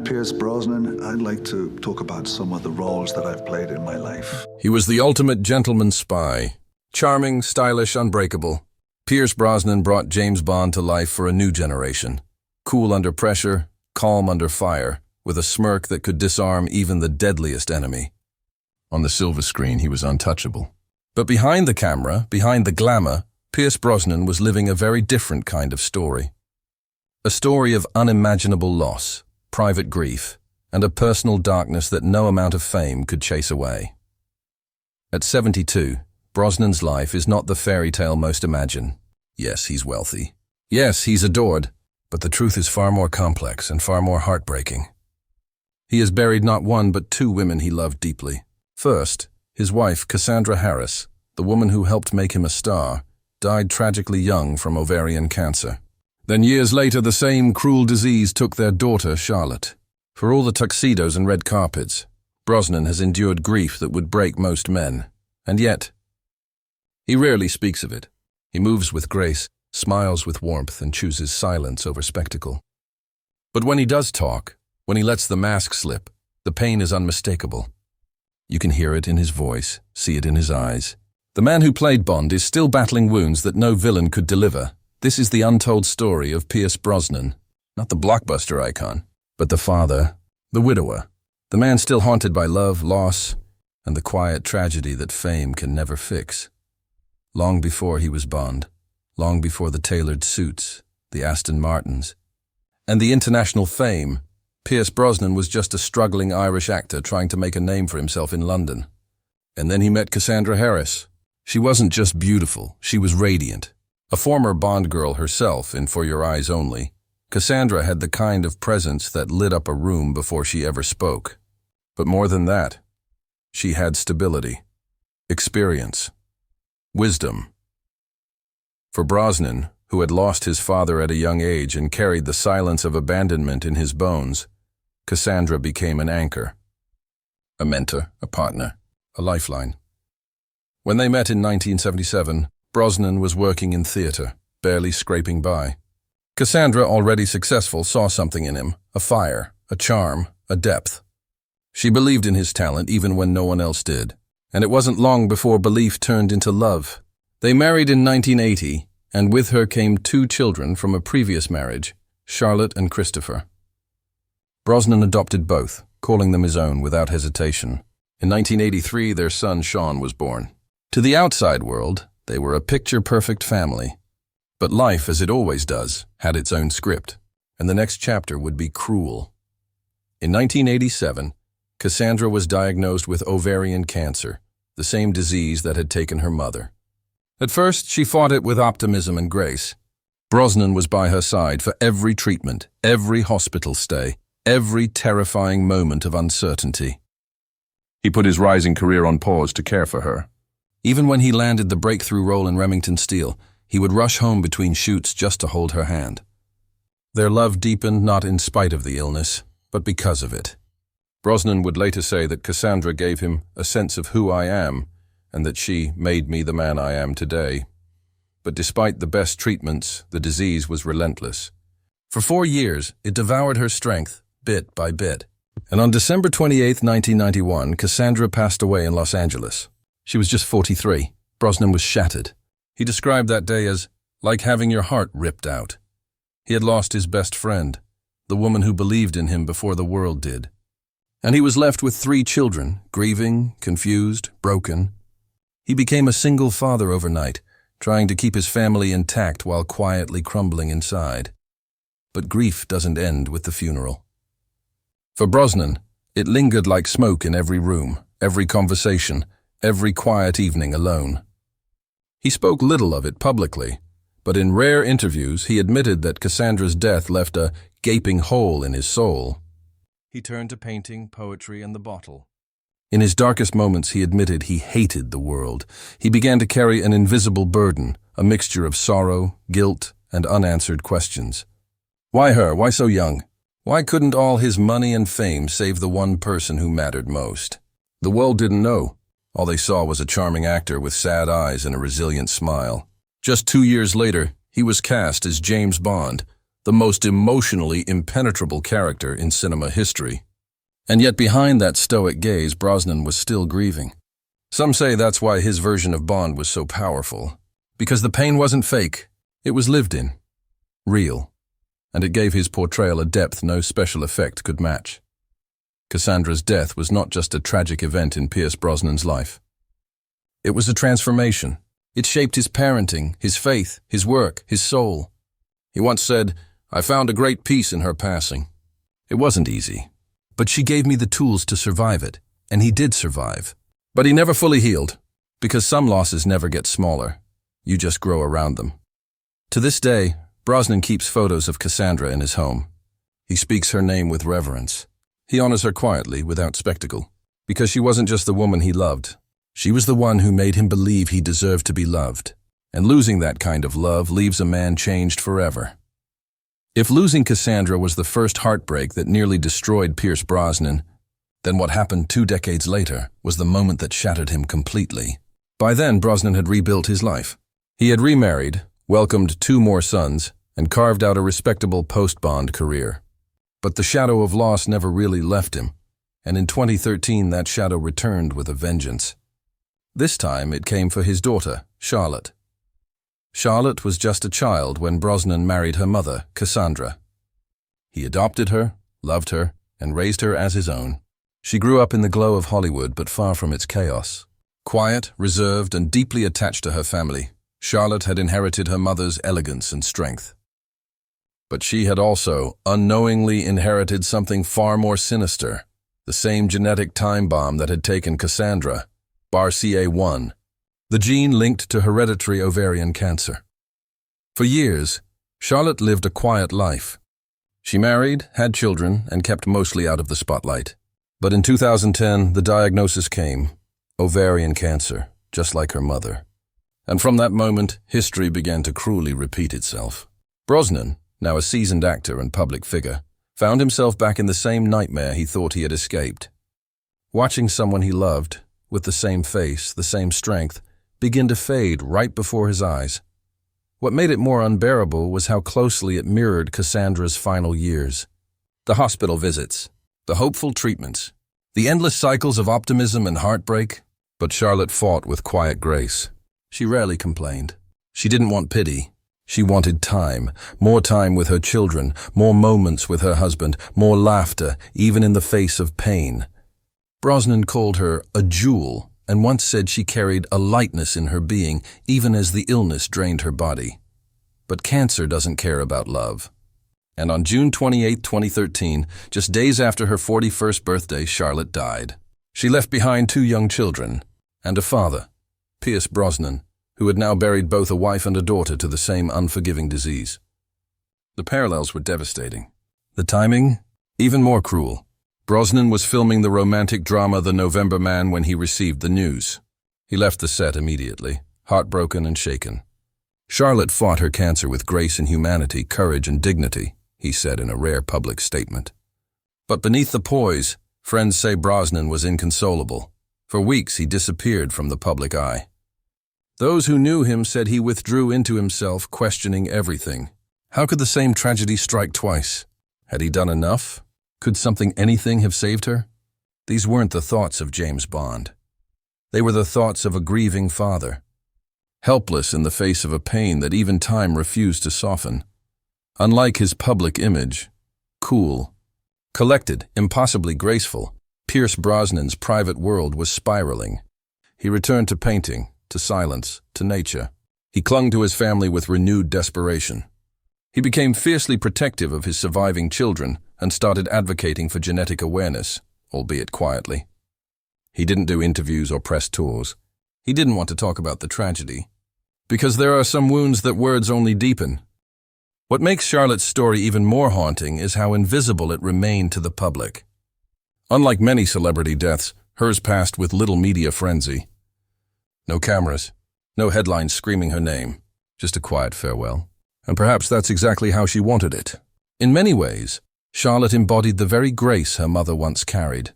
I'm Pierce Brosnan. I'd like to talk about some of the roles that I've played in my life. He was the ultimate gentleman spy. Charming, stylish, unbreakable. Pierce Brosnan brought James Bond to life for a new generation. Cool under pressure, calm under fire, with a smirk that could disarm even the deadliest enemy. On the silver screen, he was untouchable. But behind the camera, behind the glamour, Pierce Brosnan was living a very different kind of story. A story of unimaginable loss, private grief, and a personal darkness that no amount of fame could chase away. At 72, Brosnan's life is not the fairy tale most imagine. Yes, he's wealthy. Yes, he's adored. But the truth is far more complex and far more heartbreaking. He has buried not one but two women he loved deeply. First, his wife, Cassandra Harris, the woman who helped make him a star, died tragically young from ovarian cancer. Then years later, the same cruel disease took their daughter, Charlotte. For all the tuxedos and red carpets, Brosnan has endured grief that would break most men. And yet, he rarely speaks of it. He moves with grace, smiles with warmth, and chooses silence over spectacle. But when he does talk, when he lets the mask slip, the pain is unmistakable. You can hear it in his voice, see it in his eyes. The man who played Bond is still battling wounds that no villain could deliver. This is the untold story of Pierce Brosnan, not the blockbuster icon, but the father, the widower, the man still haunted by love, loss, and the quiet tragedy that fame can never fix. Long before he was Bond, long before the tailored suits, the Aston Martins, and the international fame, Pierce Brosnan was just a struggling Irish actor trying to make a name for himself in London. And then he met Cassandra Harris. She wasn't just beautiful, she was radiant. A former Bond girl herself in For Your Eyes Only, Cassandra had the kind of presence that lit up a room before she ever spoke. But more than that, she had stability, experience, wisdom. For Brosnan, who had lost his father at a young age and carried the silence of abandonment in his bones, Cassandra became an anchor, a mentor, a partner, a lifeline. When they met in 1977, Brosnan was working in theater, barely scraping by. Cassandra, already successful, saw something in him, a fire, a charm, a depth. She believed in his talent even when no one else did, and it wasn't long before belief turned into love. They married in 1980, and with her came two children from a previous marriage, Charlotte and Christopher. Brosnan adopted both, calling them his own without hesitation. In 1983, their son Sean was born. To the outside world, they were a picture-perfect family. But life, as it always does, had its own script, and the next chapter would be cruel. In 1987, Cassandra was diagnosed with ovarian cancer, the same disease that had taken her mother. At first, she fought it with optimism and grace. Brosnan was by her side for every treatment, every hospital stay, every terrifying moment of uncertainty. He put his rising career on pause to care for her. Even when he landed the breakthrough role in Remington Steele, he would rush home between shoots just to hold her hand. Their love deepened not in spite of the illness, but because of it. Brosnan would later say that Cassandra gave him a sense of who I am, and that she made me the man I am today. But despite the best treatments, the disease was relentless. For 4 years, it devoured her strength, bit by bit. And on December 28, 1991, Cassandra passed away in Los Angeles. She was just 43. Brosnan was shattered. He described that day as like having your heart ripped out. He had lost his best friend, the woman who believed in him before the world did. And he was left with 3 children, grieving, confused, broken. He became a single father overnight, trying to keep his family intact while quietly crumbling inside. But grief doesn't end with the funeral. For Brosnan, it lingered like smoke in every room, every conversation, every quiet evening alone. He spoke little of it publicly, but in rare interviews he admitted that Cassandra's death left a gaping hole in his soul. He turned to painting, poetry, and the bottle. In his darkest moments he admitted he hated the world. He began to carry an invisible burden, a mixture of sorrow, guilt, and unanswered questions. Why her? Why so young? Why couldn't all his money and fame save the one person who mattered most? The world didn't know. All they saw was a charming actor with sad eyes and a resilient smile. Just 2 years later, he was cast as James Bond, the most emotionally impenetrable character in cinema history. And yet behind that stoic gaze, Brosnan was still grieving. Some say that's why his version of Bond was so powerful, because the pain wasn't fake, it was lived in, real, and it gave his portrayal a depth no special effect could match. Cassandra's death was not just a tragic event in Pierce Brosnan's life. It was a transformation. It shaped his parenting, his faith, his work, his soul. He once said, "I found a great peace in her passing." It wasn't easy, but she gave me the tools to survive it, and he did survive. But he never fully healed, because some losses never get smaller. You just grow around them. To this day, Brosnan keeps photos of Cassandra in his home. He speaks her name with reverence. He honors her quietly, without spectacle, because she wasn't just the woman he loved. She was the one who made him believe he deserved to be loved, and losing that kind of love leaves a man changed forever. If losing Cassandra was the first heartbreak that nearly destroyed Pierce Brosnan, then what happened 2 decades later was the moment that shattered him completely. By then, Brosnan had rebuilt his life. He had remarried, welcomed 2 more sons, and carved out a respectable post-Bond career. But the shadow of loss never really left him, and in 2013 that shadow returned with a vengeance. This time it came for his daughter, Charlotte. Charlotte was just a child when Brosnan married her mother, Cassandra. He adopted her, loved her, and raised her as his own. She grew up in the glow of Hollywood, but far from its chaos. Quiet, reserved, and deeply attached to her family, Charlotte had inherited her mother's elegance and strength. But she had also unknowingly inherited something far more sinister, the same genetic time bomb that had taken Cassandra, BRCA1, the gene linked to hereditary ovarian cancer. For years, Charlotte lived a quiet life. She married, had children, and kept mostly out of the spotlight. But in 2010, the diagnosis came: ovarian cancer, just like her mother. And from that moment, history began to cruelly repeat itself. Brosnan, now a seasoned actor and public figure, found himself back in the same nightmare he thought he had escaped. Watching someone he loved, with the same face, the same strength, begin to fade right before his eyes. What made it more unbearable was how closely it mirrored Cassandra's final years. The hospital visits, the hopeful treatments, the endless cycles of optimism and heartbreak. But Charlotte fought with quiet grace. She rarely complained. She didn't want pity. She wanted time, more time with her children, more moments with her husband, more laughter, even in the face of pain. Brosnan called her a jewel, and once said she carried a lightness in her being, even as the illness drained her body. But cancer doesn't care about love. And on June 28, 2013, just days after her 41st birthday, Charlotte died. She left behind 2 young children, and a father, Pierce Brosnan, who had now buried both a wife and a daughter to the same unforgiving disease. The parallels were devastating. The timing, even more cruel. Brosnan was filming the romantic drama The November Man when he received the news. He left the set immediately, heartbroken and shaken. Charlotte fought her cancer with grace and humanity, courage and dignity, he said in a rare public statement. But beneath the poise, friends say Brosnan was inconsolable. For weeks he disappeared from the public eye. Those who knew him said he withdrew into himself, questioning everything. How could the same tragedy strike twice? Had he done enough? Could anything have saved her? These weren't the thoughts of James Bond. They were the thoughts of a grieving father, helpless in the face of a pain that even time refused to soften. Unlike his public image, cool, collected, impossibly graceful, Pierce Brosnan's private world was spiraling. He returned to painting, to silence, to nature. He clung to his family with renewed desperation. He became fiercely protective of his surviving children and started advocating for genetic awareness, albeit quietly. He didn't do interviews or press tours. He didn't want to talk about the tragedy, because there are some wounds that words only deepen. What makes Charlotte's story even more haunting is how invisible it remained to the public. Unlike many celebrity deaths, hers passed with little media frenzy. No cameras, no headlines screaming her name, just a quiet farewell. And perhaps that's exactly how she wanted it. In many ways, Charlotte embodied the very grace her mother once carried,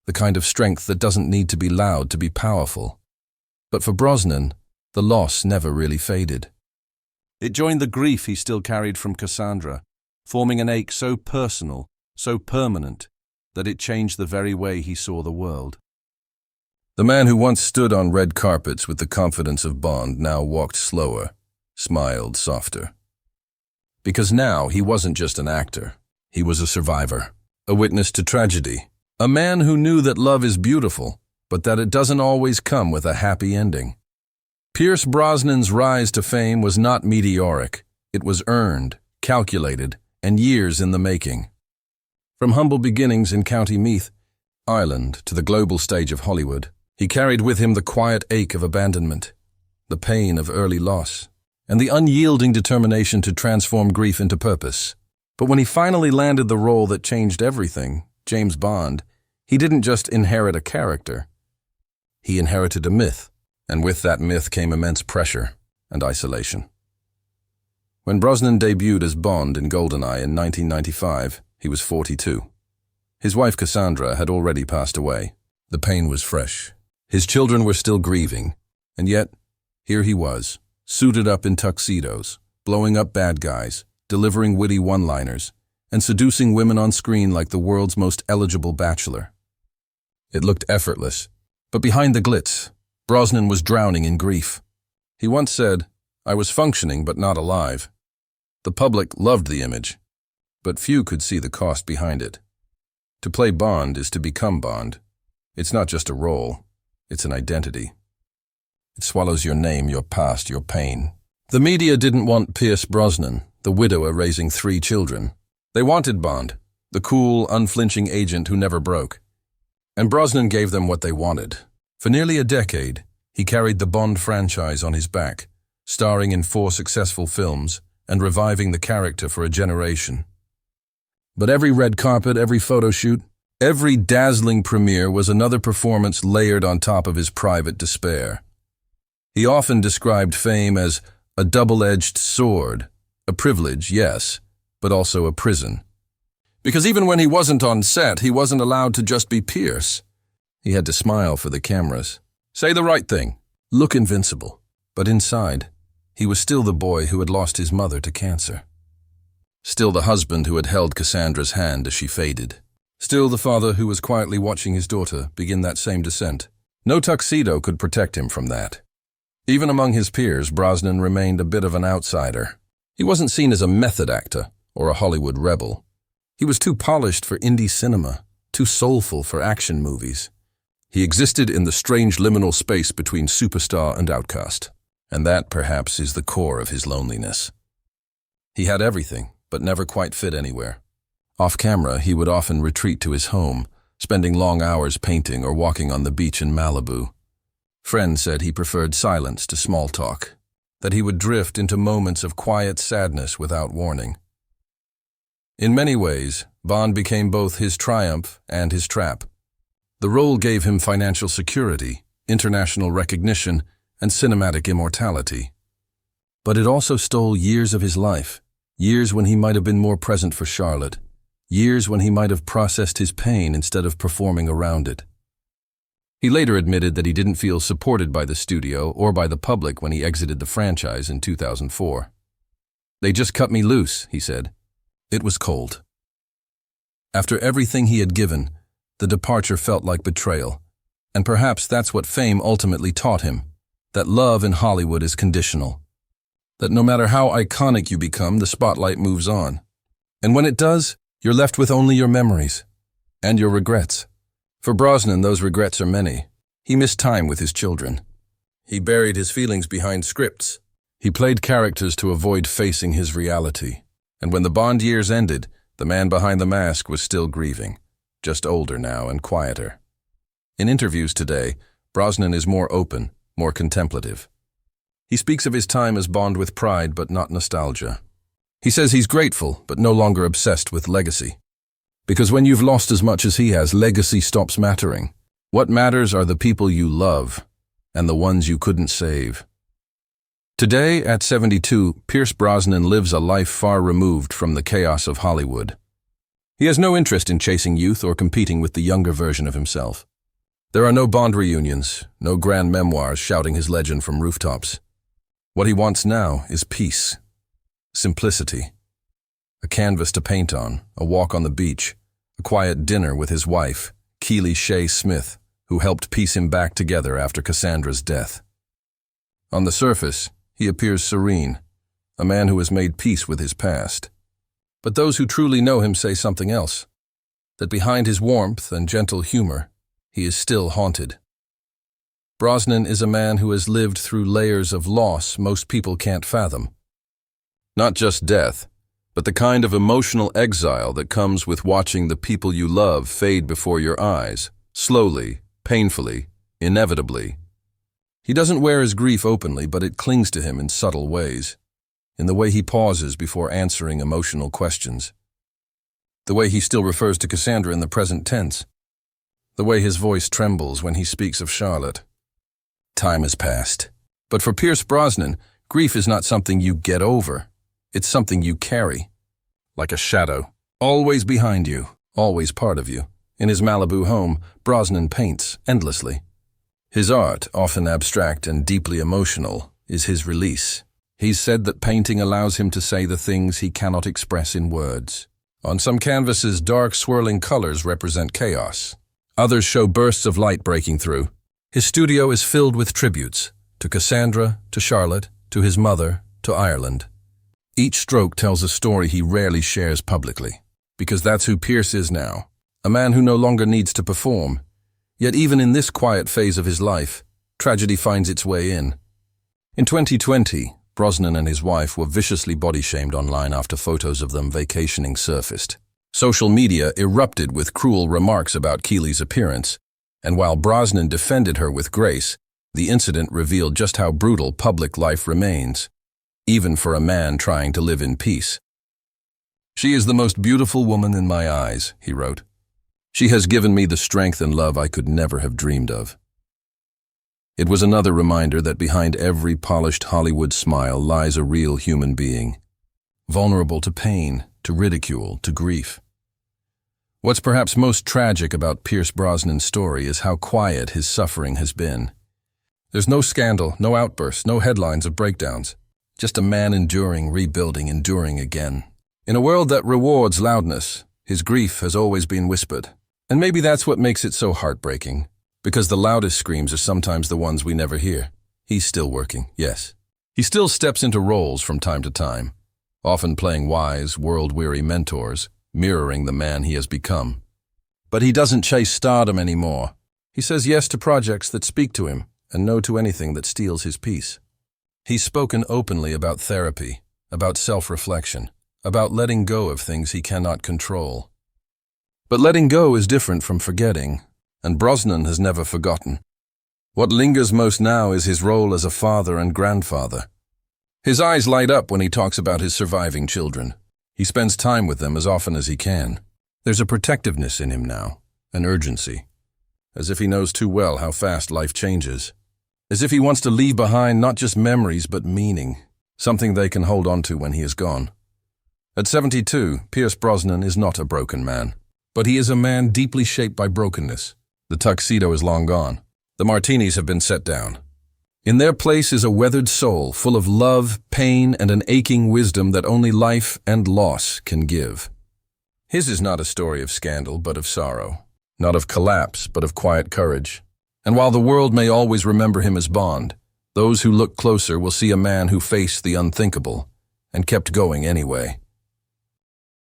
the kind of strength that doesn't need to be loud to be powerful. But for Brosnan, the loss never really faded. It joined the grief he still carried from Cassandra, forming an ache so personal, so permanent, that it changed the very way he saw the world. The man who once stood on red carpets with the confidence of Bond now walked slower, smiled softer. Because now he wasn't just an actor. He was a survivor, a witness to tragedy, a man who knew that love is beautiful, but that it doesn't always come with a happy ending. Pierce Brosnan's rise to fame was not meteoric. It was earned, calculated, and years in the making. From humble beginnings in County Meath, Ireland, to the global stage of Hollywood, he carried with him the quiet ache of abandonment, the pain of early loss, and the unyielding determination to transform grief into purpose. But when he finally landed the role that changed everything, James Bond, he didn't just inherit a character. He inherited a myth, and with that myth came immense pressure and isolation. When Brosnan debuted as Bond in GoldenEye in 1995, he was 42. His wife Cassandra had already passed away. The pain was fresh. His children were still grieving, and yet, here he was, suited up in tuxedos, blowing up bad guys, delivering witty one-liners, and seducing women on screen like the world's most eligible bachelor. It looked effortless, but behind the glitz, Brosnan was drowning in grief. He once said, "I was functioning but not alive." The public loved the image, but few could see the cost behind it. To play Bond is to become Bond. It's not just a role, it's an identity. It swallows your name, your past, your pain. The media didn't want Pierce Brosnan, the widower raising 3 children. They wanted Bond, the cool, unflinching agent who never broke. And Brosnan gave them what they wanted. For nearly a decade, he carried the Bond franchise on his back, starring in 4 successful films and reviving the character for a generation. But every red carpet, every photo shoot, every dazzling premiere was another performance layered on top of his private despair. He often described fame as a double-edged sword, a privilege, yes, but also a prison. Because even when he wasn't on set, he wasn't allowed to just be Pierce. He had to smile for the cameras, say the right thing, look invincible. But inside, he was still the boy who had lost his mother to cancer. Still the husband who had held Cassandra's hand as she faded. Still the father who was quietly watching his daughter begin that same descent. No tuxedo could protect him from that. Even among his peers, Brosnan remained a bit of an outsider. He wasn't seen as a method actor or a Hollywood rebel. He was too polished for indie cinema, too soulful for action movies. He existed in the strange liminal space between superstar and outcast, and that, perhaps, is the core of his loneliness. He had everything, but never quite fit anywhere. Off camera, he would often retreat to his home, spending long hours painting or walking on the beach in Malibu. Friends said he preferred silence to small talk, that he would drift into moments of quiet sadness without warning. In many ways, Bond became both his triumph and his trap. The role gave him financial security, international recognition, and cinematic immortality. But it also stole years of his life, years when he might have been more present for Charlotte, years when he might have processed his pain instead of performing around it. He later admitted that he didn't feel supported by the studio or by the public when he exited the franchise in 2004. "They just cut me loose," he said. It was cold. After everything he had given, the departure felt like betrayal. And perhaps that's what fame ultimately taught him, that love in Hollywood is conditional. That no matter how iconic you become, the spotlight moves on. And when it does, you're left with only your memories and your regrets. For Brosnan, those regrets are many. He missed time with his children. He buried his feelings behind scripts. He played characters to avoid facing his reality. And when the Bond years ended, the man behind the mask was still grieving, just older now and quieter. In interviews today, Brosnan is more open, more contemplative. He speaks of his time as Bond with pride but not nostalgia. He says he's grateful but no longer obsessed with legacy. Because when you've lost as much as he has, legacy stops mattering. What matters are the people you love and the ones you couldn't save. Today, at 72, Pierce Brosnan lives a life far removed from the chaos of Hollywood. He has no interest in chasing youth or competing with the younger version of himself. There are no Bond reunions, no grand memoirs shouting his legend from rooftops. What he wants now is peace, simplicity, A canvas to paint on, a walk on the beach, a quiet dinner with his wife, Keely Shea Smith, who helped piece him back together after Cassandra's death. On the surface, he appears serene, a man who has made peace with his past. But those who truly know him say something else, that behind his warmth and gentle humor, he is still haunted. Brosnan is a man who has lived through layers of loss most people can't fathom. Not just death, but the kind of emotional exile that comes with watching the people you love fade before your eyes, slowly, painfully, inevitably. He doesn't wear his grief openly, but it clings to him in subtle ways, in the way he pauses before answering emotional questions, the way he still refers to Cassandra in the present tense, the way his voice trembles when he speaks of Charlotte. Time has passed. But for Pierce Brosnan, grief is not something you get over. It's something you carry, like a shadow, always behind you, always part of you. In his Malibu home, Brosnan paints endlessly. His art, often abstract and deeply emotional, is his release. He's said that painting allows him to say the things he cannot express in words. On some canvases, dark, swirling colors represent chaos. Others show bursts of light breaking through. His studio is filled with tributes, to Cassandra, to Charlotte, to his mother, to Ireland. Each stroke tells a story he rarely shares publicly, because that's who Pierce is now, a man who no longer needs to perform. Yet even in this quiet phase of his life, tragedy finds its way in. In 2020, Brosnan and his wife were viciously body-shamed online after photos of them vacationing surfaced. Social media erupted with cruel remarks about Keely's appearance, and while Brosnan defended her with grace, the incident revealed just how brutal public life remains, even for a man trying to live in peace. "She is the most beautiful woman in my eyes," he wrote. "She has given me the strength and love I could never have dreamed of." It was another reminder that behind every polished Hollywood smile lies a real human being, vulnerable to pain, to ridicule, to grief. What's perhaps most tragic about Pierce Brosnan's story is how quiet his suffering has been. There's no scandal, no outbursts, no headlines of breakdowns. Just a man enduring, rebuilding, enduring again. In a world that rewards loudness, his grief has always been whispered. And maybe that's what makes it so heartbreaking, because the loudest screams are sometimes the ones we never hear. He's still working, yes. He still steps into roles from time to time, often playing wise, world-weary mentors, mirroring the man he has become. But he doesn't chase stardom anymore. He says yes to projects that speak to him and no to anything that steals his peace. He's spoken openly about therapy, about self-reflection, about letting go of things he cannot control. But letting go is different from forgetting, and Brosnan has never forgotten. What lingers most now is his role as a father and grandfather. His eyes light up when he talks about his surviving children. He spends time with them as often as he can. There's a protectiveness in him now, an urgency, as if he knows too well how fast life changes, as if he wants to leave behind not just memories but meaning, something they can hold on to when he is gone. At 72, Pierce Brosnan is not a broken man, but he is a man deeply shaped by brokenness. The tuxedo is long gone. The martinis have been set down. In their place is a weathered soul full of love, pain, and an aching wisdom that only life and loss can give. His is not a story of scandal, but of sorrow. Not of collapse, but of quiet courage. And while the world may always remember him as Bond, those who look closer will see a man who faced the unthinkable and kept going anyway.